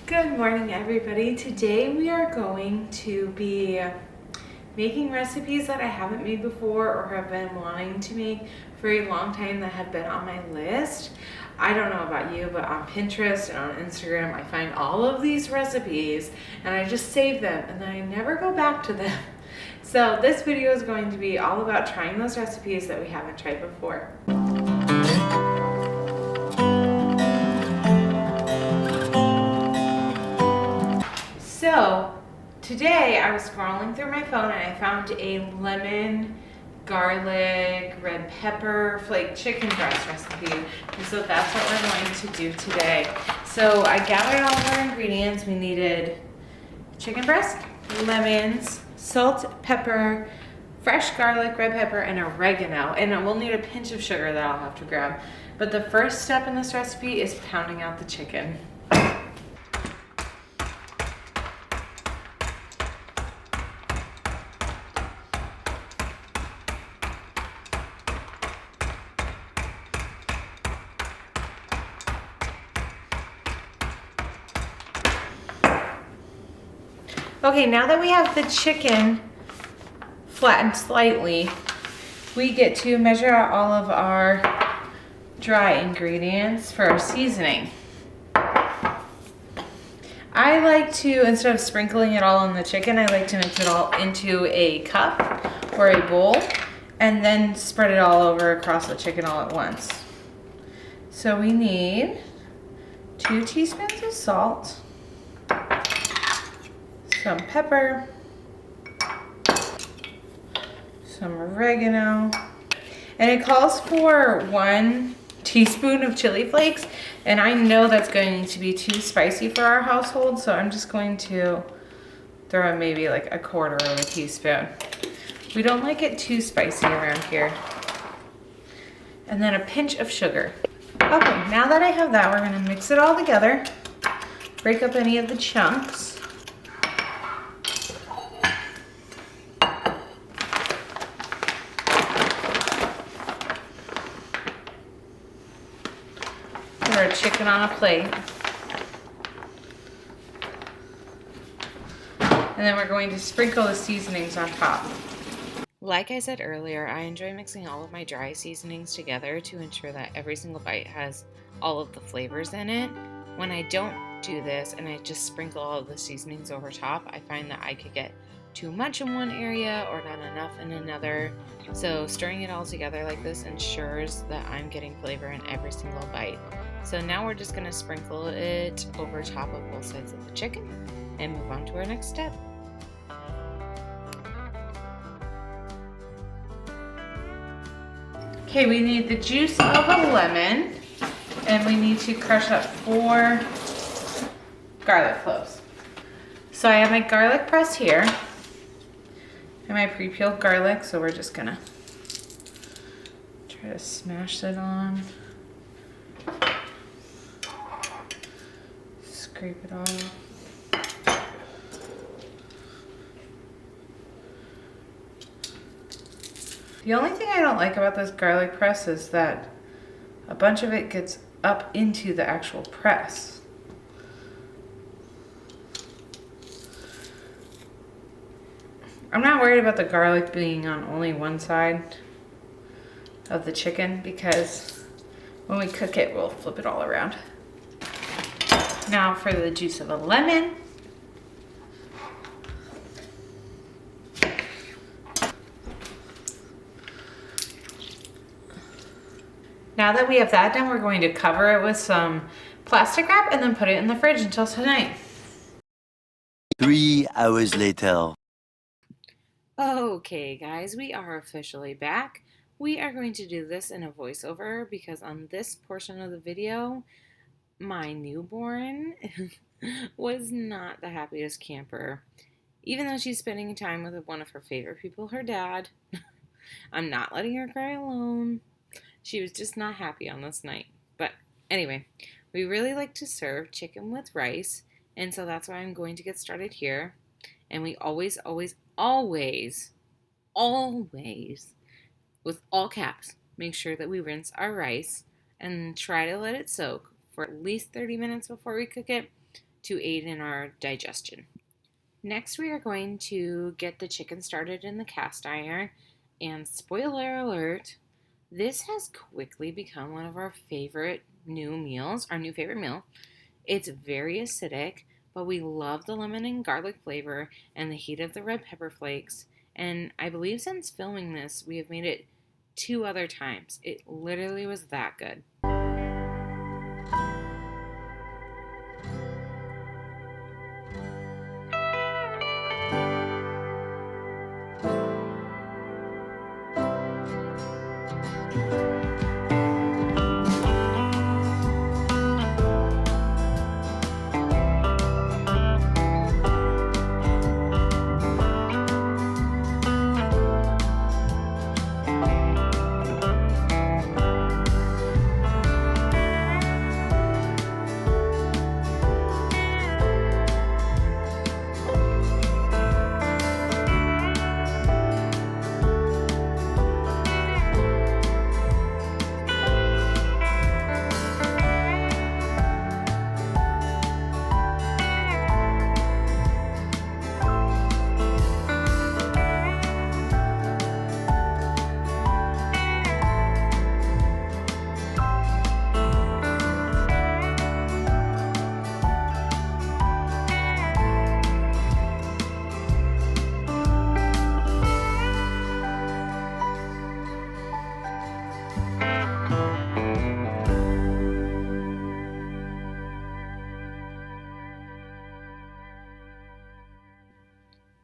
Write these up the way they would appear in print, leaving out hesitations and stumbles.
Good morning, everybody. Today we are going to be making recipes that I haven't made before or have been wanting to make for a long time that have been on my list. I don't know about you, but on Pinterest and on Instagram, I find all of these recipes and I just save them and then I never go back to them. So this video is going to be all about trying those recipes that we haven't tried before. So today I was scrolling through my phone and I found a lemon, garlic, red pepper, flake chicken breast recipe. And so that's what we're going to do today. So I gathered all of our ingredients. We needed chicken breast, lemons, salt, pepper, fresh garlic, red pepper, and oregano. And we'll need a pinch of sugar that I'll have to grab. But the first step in this recipe is pounding out the chicken. Okay, now that we have the chicken flattened slightly, we get to measure out all of our dry ingredients for our seasoning. I like to, instead of sprinkling it all on the chicken, I like to mix it all into a cup or a bowl and then spread it all over across the chicken all at once. So we need 2 teaspoons of salt, some pepper, some oregano, and it calls for 1 teaspoon of chili flakes, and I know that's going to be too spicy for our household, so I'm just going to throw in maybe like 1/4 of a teaspoon. We don't like it too spicy around here. And then a pinch of sugar. Okay, now that I have that, we're gonna mix it all together, break up any of the chunks. Our chicken on a plate. And then we're going to sprinkle the seasonings on top. Like I said earlier, I enjoy mixing all of my dry seasonings together to ensure that every single bite has all of the flavors in it. When I don't do this and I just sprinkle all of the seasonings over top, I find that I could get too much in one area or not enough in another. So stirring it all together like this ensures that I'm getting flavor in every single bite. So now we're just gonna sprinkle it over top of both sides of the chicken and move on to our next step. Okay, we need the juice of a lemon and we need to crush up 4 garlic cloves. So I have my garlic press here and my pre-peeled garlic, so we're just gonna try to smash it on. Scrape it off. The only thing I don't like about this garlic press is that a bunch of it gets up into the actual press. I'm not worried about the garlic being on only one side of the chicken because when we cook it, we'll flip it all around. Now for the juice of a lemon. Now that we have that done, we're going to cover it with some plastic wrap and then put it in the fridge until tonight. 3 hours later. Okay guys, we are officially back. We are going to do this in a voiceover because on this portion of the video, my newborn was not the happiest camper. Even though she's spending time with one of her favorite people, her dad, I'm not letting her cry alone. She was just not happy on this night. But anyway, we really like to serve chicken with rice, and so that's why I'm going to get started here. And we always, with all caps, make sure that we rinse our rice and try to let it soak for at least 30 minutes before we cook it. to aid in our digestion. Next, we are going to get the chicken started in the cast iron, and spoiler alert, this has quickly become one of our favorite new meals, our new favorite meal. It's very acidic, but we love the lemon and garlic flavor and the heat of the red pepper flakes, and I believe since filming this, we have made it 2 other times. It literally was that good.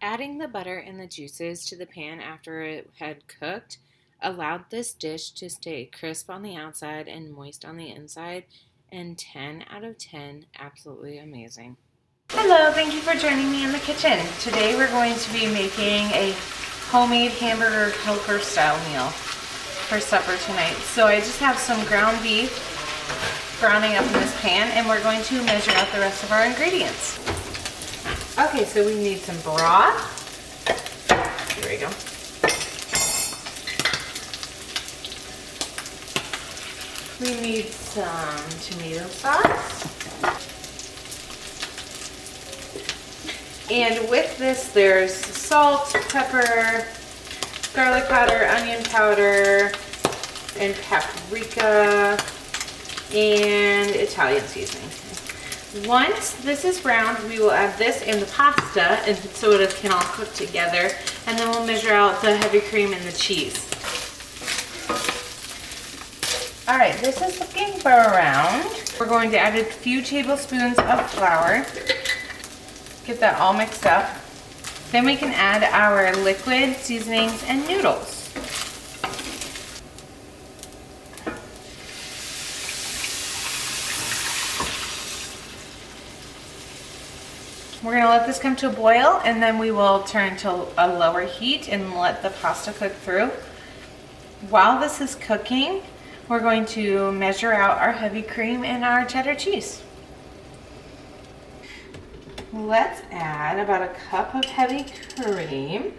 Adding the butter and the juices to the pan after it had cooked allowed this dish to stay crisp on the outside and moist on the inside, and 10 out of 10, absolutely amazing. Hello, thank you for joining me in the kitchen. Today we're going to be making a homemade Hamburger Helper style meal for supper tonight. So I just have some ground beef browning up in this pan, and we're going to measure out the rest of our ingredients. Okay, so we need some broth. Here we go. We need some tomato sauce. And with this, there's salt, pepper, garlic powder, onion powder, and paprika, and Italian seasoning. Once this is browned, we will add this and the pasta, and so it can all cook together, and then we'll measure out the heavy cream and the cheese. All right, this is looking browned. We're going to add a few tablespoons of flour. Get that all mixed up. Then we can add our liquid seasonings and noodles. We're going to let this come to a boil, and then we will turn to a lower heat and let the pasta cook through. While this is cooking, we're going to measure out our heavy cream and our cheddar cheese. Let's add about a cup of heavy cream.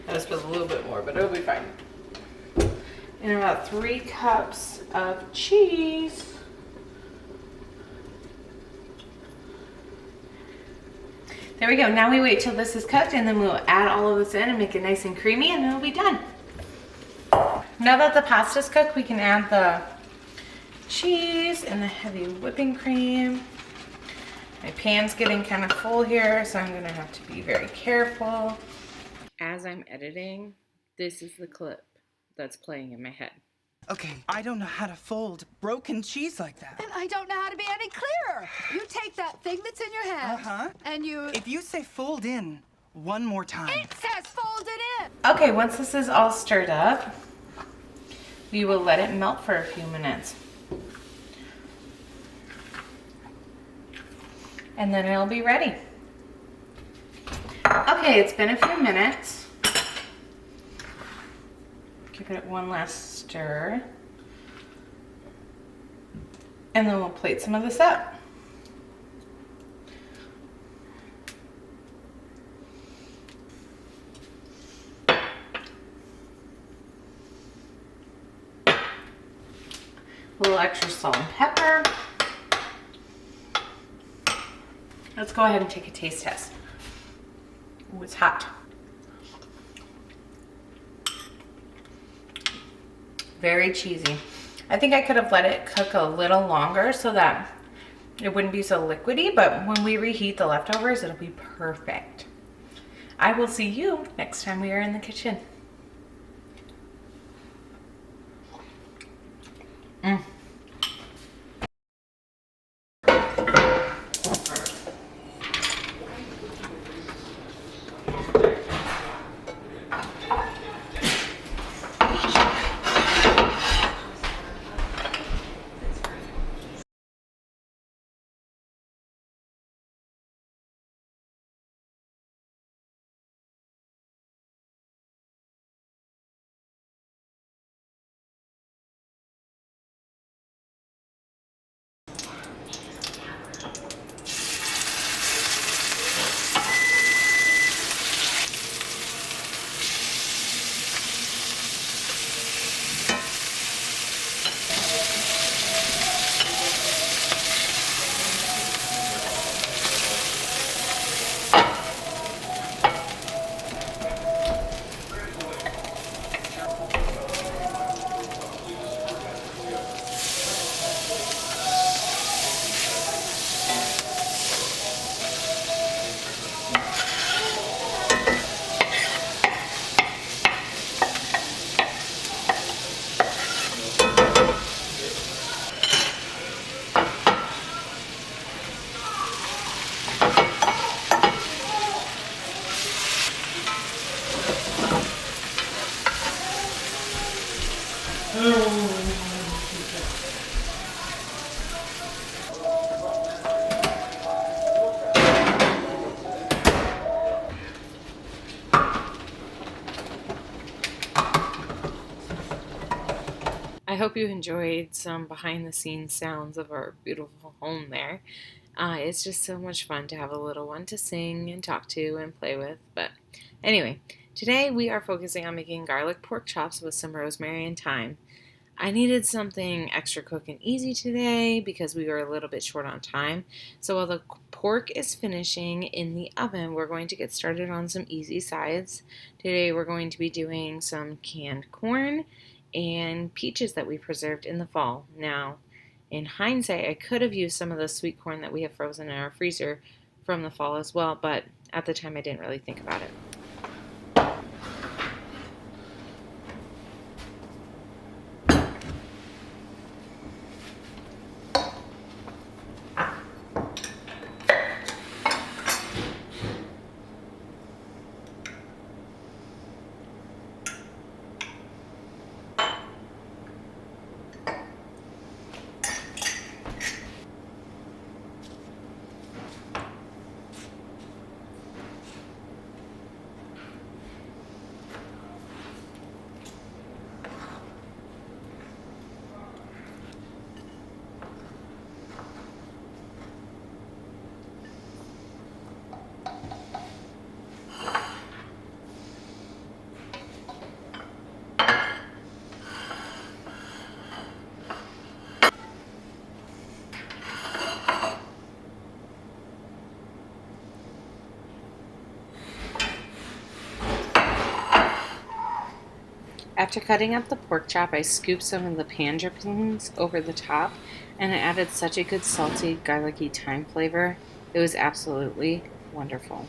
I just put a little bit more, but it'll be fine. And about 3 cups of cheese. There we go. Now we wait till this is cooked, and then we'll add all of this in and make it nice and creamy, and then it'll be done. Now that the pasta's cooked, we can add the cheese and the heavy whipping cream. My pan's getting kind of full here, so I'm gonna have to be very careful. As I'm editing, this is the clip that's playing in my head. Okay, I don't know how to fold broken cheese like that. And I don't know how to be any clearer. You take that thing that's in your hand, and you... If you say fold in one more time. It says fold it in! Okay, once this is all stirred up, we will let it melt for a few minutes. And then it'll be ready. Okay, it's been a few minutes. Give it one last stir. And then we'll plate some of this up. A little extra salt and pepper. Let's go ahead and take a taste test. Ooh, it's hot. Very cheesy. I think I could have let it cook a little longer so that it wouldn't be so liquidy, but when we reheat the leftovers, it'll be perfect. I will see you next time we are in the kitchen. I hope you enjoyed some behind the scenes sounds of our beautiful home there. It's just so much fun to have a little one to sing and talk to and play with. But anyway, today we are focusing on making garlic pork chops with some rosemary and thyme. I needed something extra quick and easy today because we were a little bit short on time. So while the pork is finishing in the oven, we're going to get started on some easy sides. Today we're going to be doing some canned corn and peaches that we preserved in the fall. Now, in hindsight, I could have used some of the sweet corn that we have frozen in our freezer from the fall as well, but at the time I didn't really think about it. After cutting up the pork chop, I scooped some of the pan drippings over the top, and it added such a good salty, garlicky thyme flavor. It was absolutely wonderful.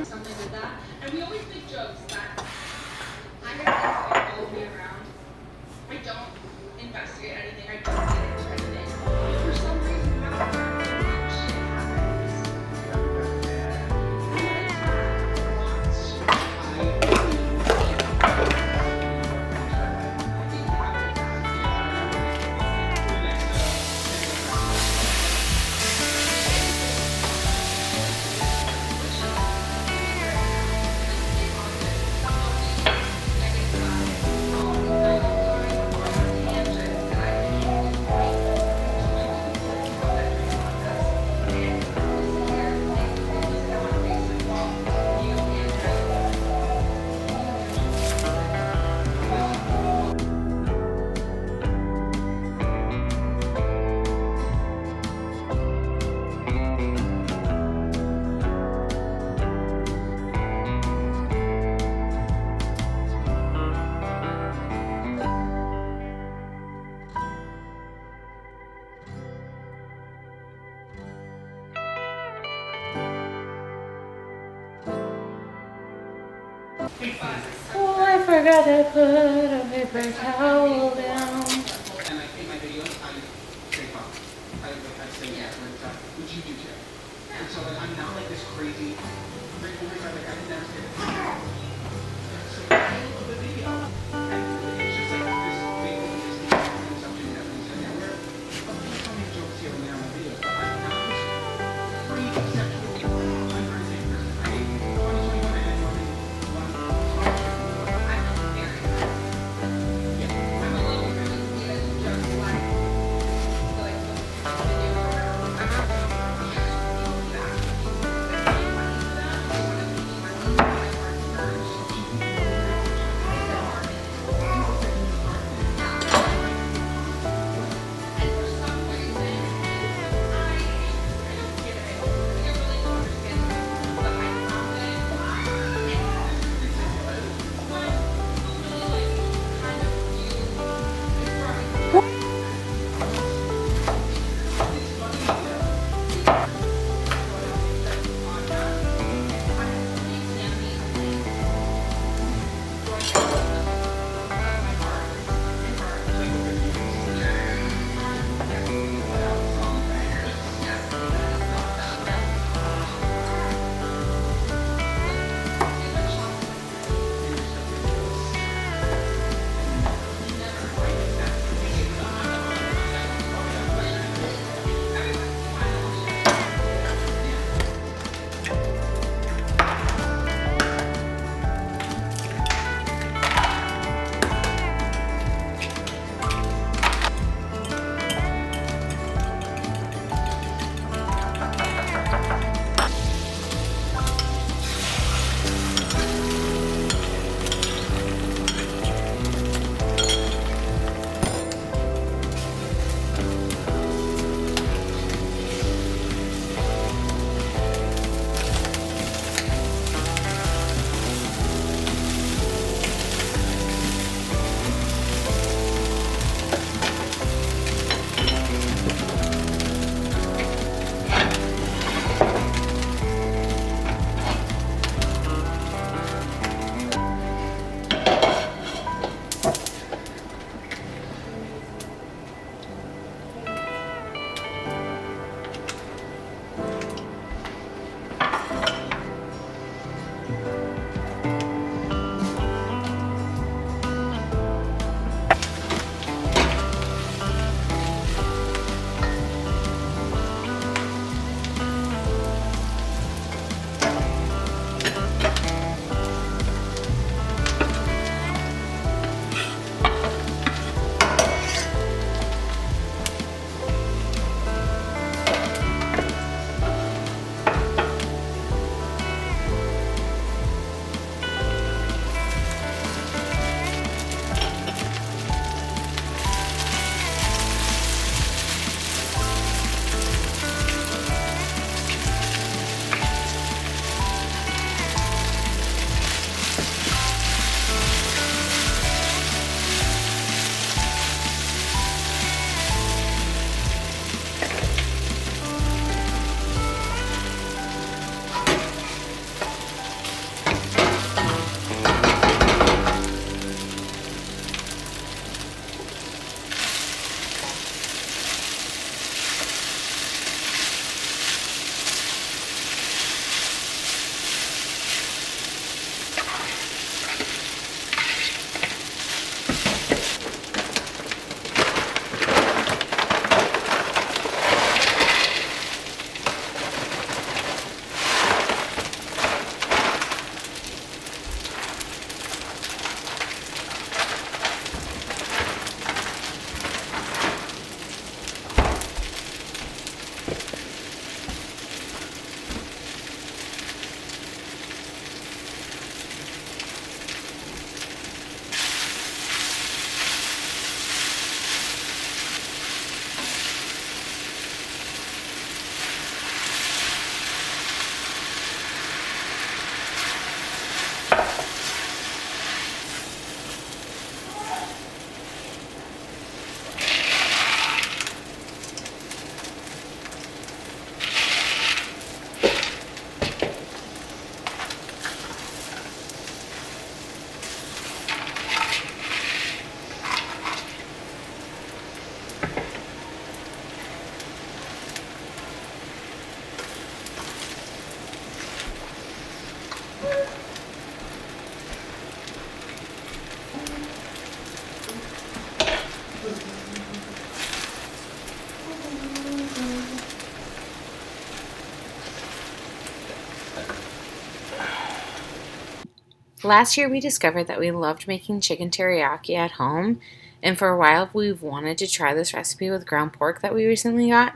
Something like that, and we always make jokes that I have to follow me around. I don't investigate anything. I don't get into anything. For some reason, shit happens. Oh, I forgot to put a paper towel down. And like in my videos, I say fuck. I say that word stuff, which you do too. And so like I'm not like this crazy. Like I can never say that. So I look at the video, and it's just like this big something that we said. Now we're make jokes here and there on the video, but I'm not this crazy sexual. I'm very same person. I hate 2021 and Last year we discovered that we loved making chicken teriyaki at home, and for a while we've wanted to try this recipe with ground pork that we recently got.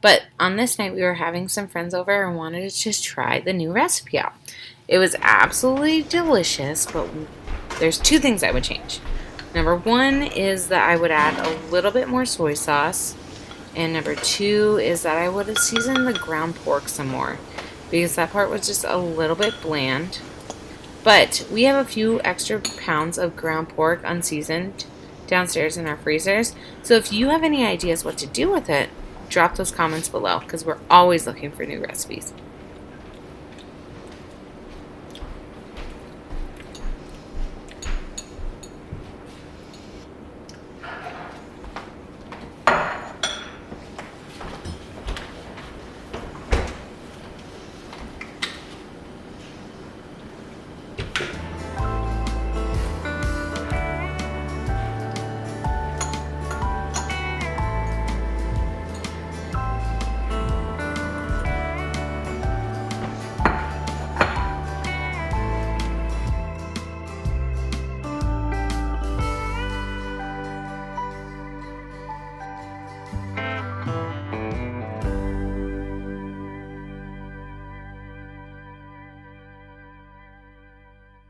But on this night we were having some friends over and wanted to just try the new recipe out. It was absolutely delicious, but there's two things I would change. Number one is that I would add a little bit more soy sauce, and number two is that I would have seasoned the ground pork some more, because that part was just a little bit bland. But we have a few extra pounds of ground pork unseasoned downstairs in our freezers, so if you have any ideas what to do with it, drop those comments below, because we're always looking for new recipes.